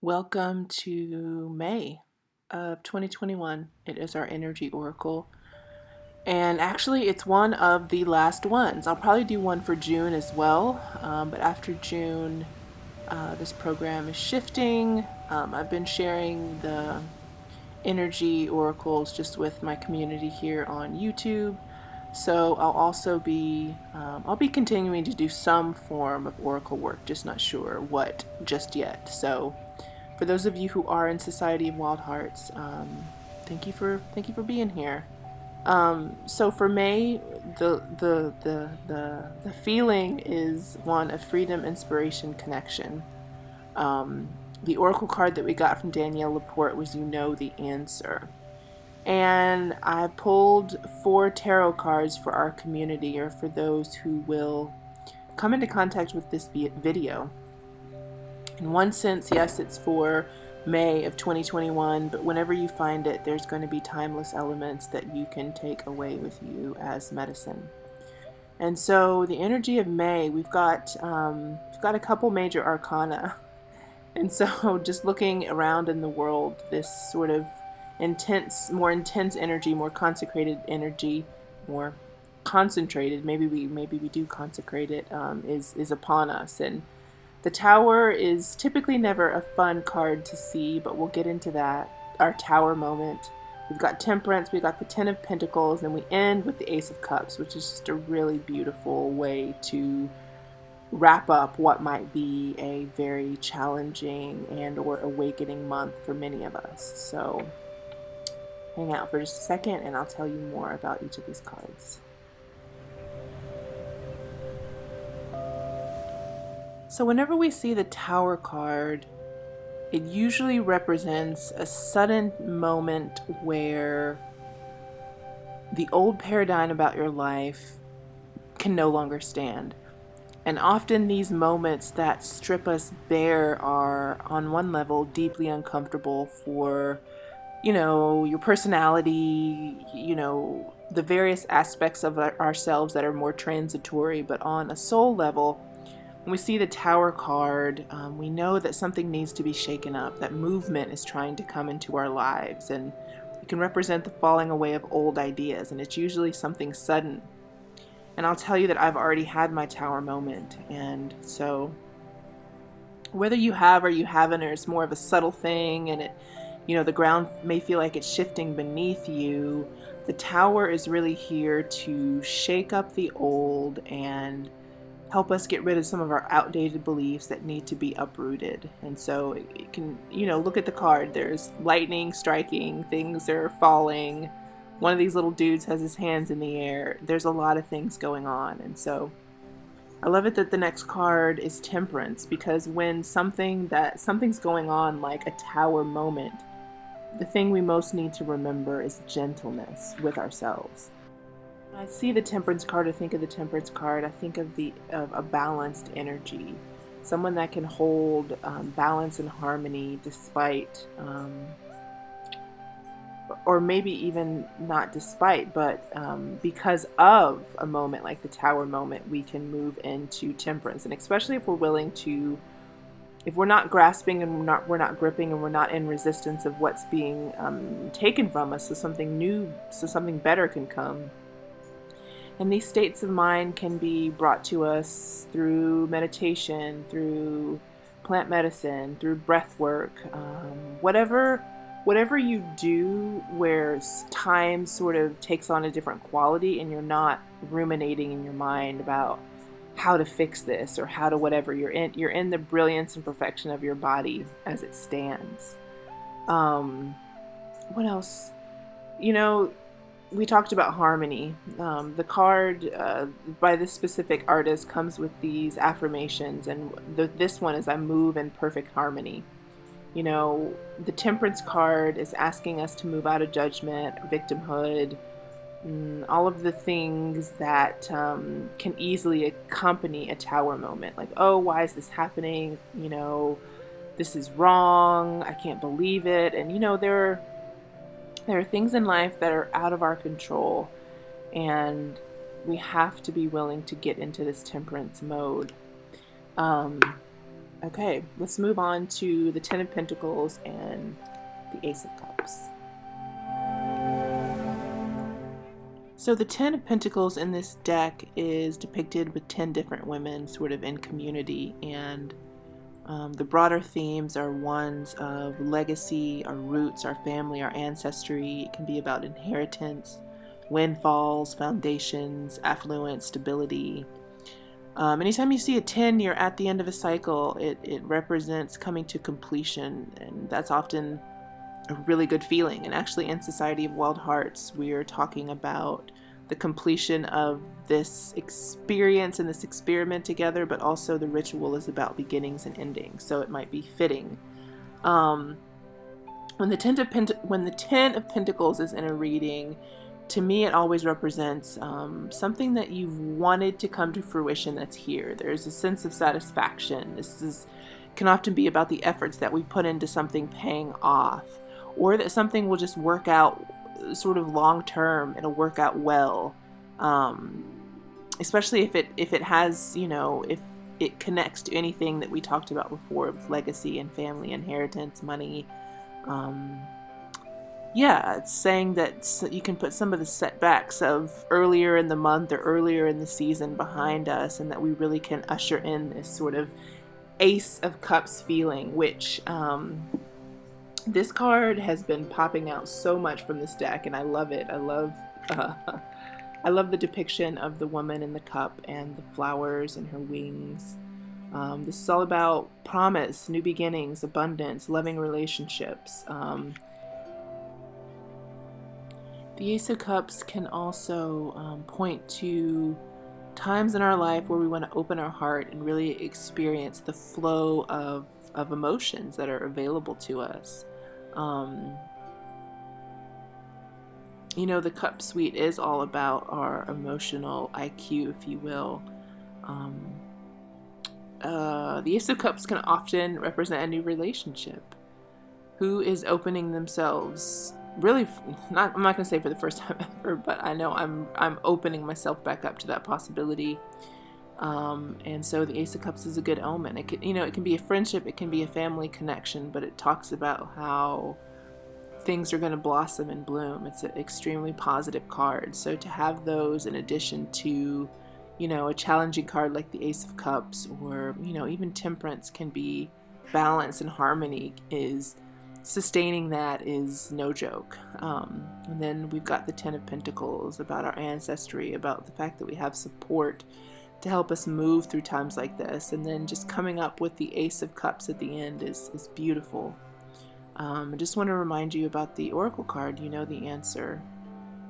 Welcome to May of 2021. It is our energy oracle. And actually, it's one of the last ones. I'll probably do one for June as well. But after June, this program is shifting. I've been sharing the energy oracles just with my community here on YouTube. So I'll be continuing to do some form of oracle work, just not sure what just yet. So for those of you who are in Society of Wild Hearts, thank you for being here. So for May, the feeling is one of freedom, inspiration, connection. The oracle card that we got from Danielle Laporte was "You Know the Answer," and I pulled 4 tarot cards for our community, or for those who will come into contact with this video. In one sense, yes, it's for May of 2021, but whenever you find it, there's going to be timeless elements that you can take away with you as medicine. And so the energy of May, we've got a couple major arcana. And so just looking around in the world, this sort of more intense energy, more consecrated energy, more concentrated, maybe we do consecrate it, is upon us. And the Tower is typically never a fun card to see, but we'll get into that. Our Tower moment. We've got Temperance, we've got the Ten of Pentacles, and we end with the Ace of Cups, which is just a really beautiful way to wrap up what might be a very challenging and or awakening month for many of us. So hang out for just a second and I'll tell you more about each of these cards. So whenever we see the Tower card, it usually represents a sudden moment where the old paradigm about your life can no longer stand. And often these moments that strip us bare are, on one level, deeply uncomfortable for, your personality, the various aspects of ourselves that are more transitory. But on a soul level, when we see the Tower card, we know that something needs to be shaken up, that movement is trying to come into our lives, and it can represent the falling away of old ideas, and it's usually something sudden. And I'll tell you that I've already had my Tower moment, and so whether you have or you haven't, or it's more of a subtle thing, and the ground may feel like it's shifting beneath you, the Tower is really here to shake up the old and help us get rid of some of our outdated beliefs that need to be uprooted. And so it can, look at the card. There's lightning striking, things are falling. One of these little dudes has his hands in the air. There's a lot of things going on. And so I love it that the next card is Temperance, because when something's going on, like a Tower moment, the thing we most need to remember is gentleness with ourselves. When I see the Temperance card, I think of the Temperance card. I think of a balanced energy, someone that can hold balance and harmony despite, or maybe even not despite, but because of a moment like the Tower moment, we can move into Temperance. And especially if we're willing to, if we're not grasping and we're not gripping and we're not in resistance of what's being taken from us, so something new, so something better can come. And these states of mind can be brought to us through meditation, through plant medicine, through breath work, whatever you do where time sort of takes on a different quality and you're not ruminating in your mind about how to fix this or how to whatever. You're in the brilliance and perfection of your body as it stands. What else? We talked about harmony. The card by this specific artist comes with these affirmations, and this one is "I move in perfect harmony." The Temperance card is asking us to move out of judgment, victimhood, all of the things that can easily accompany a Tower moment. Like, oh, why is this happening? This is wrong. I can't believe it. And there are things in life that are out of our control, and we have to be willing to get into this Temperance mode. Okay, let's move on to the Ten of Pentacles and the Ace of Cups. So the Ten of Pentacles in this deck is depicted with 10 different women sort of in community, and the broader themes are ones of legacy, our roots, our family, our ancestry. It can be about inheritance, windfalls, foundations, affluence, stability. Anytime you see a 10, you're at the end of a cycle. It represents coming to completion, and that's often a really good feeling. And actually, in Society of Wild Hearts, we are talking about the completion of this experience and this experiment together, but also the ritual is about beginnings and endings, so it might be fitting. When the Ten of Pentacles is in a reading, to me it always represents something that you've wanted to come to fruition that's here. There's a sense of satisfaction. Can often be about the efforts that we put into something paying off, or that something will just work out sort of long term. It'll work out well, especially if it has, if it connects to anything that we talked about before with legacy and family, inheritance, money. It's saying that you can put some of the setbacks of earlier in the month or earlier in the season behind us, and that we really can usher in this sort of Ace of Cups feeling, which this card has been popping out so much from this deck, and I love it. I love the depiction of the woman in the cup and the flowers and her wings. This is all about promise, new beginnings, abundance, loving relationships. The Ace of Cups can also point to times in our life where we want to open our heart and really experience the flow of emotions that are available to us. The Cup Suite is all about our emotional IQ, if you will. The Ace of Cups can often represent a new relationship. Who is opening themselves? Really, I'm not going to say for the first time ever, but I know I'm opening myself back up to that possibility. And so the Ace of Cups is a good omen. It can be a friendship, it can be a family connection, but it talks about how things are going to blossom and bloom. It's an extremely positive card. So to have those in addition to, a challenging card like the Ace of Cups, or, even Temperance can be balance and harmony, is sustaining that is no joke. And then we've got the Ten of Pentacles, about our ancestry, about the fact that we have support to help us move through times like this. And then just coming up with the Ace of Cups at the end is beautiful. I just want to remind you about the Oracle card. You know the answer.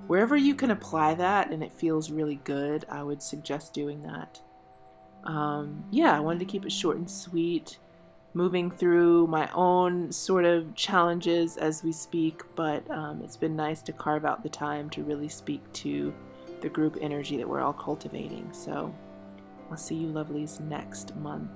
Wherever you can apply that and it feels really good, I would suggest doing that. I wanted to keep it short and sweet, moving through my own sort of challenges as we speak, but it's been nice to carve out the time to really speak to the group energy that we're all cultivating. So I'll see you lovelies next month.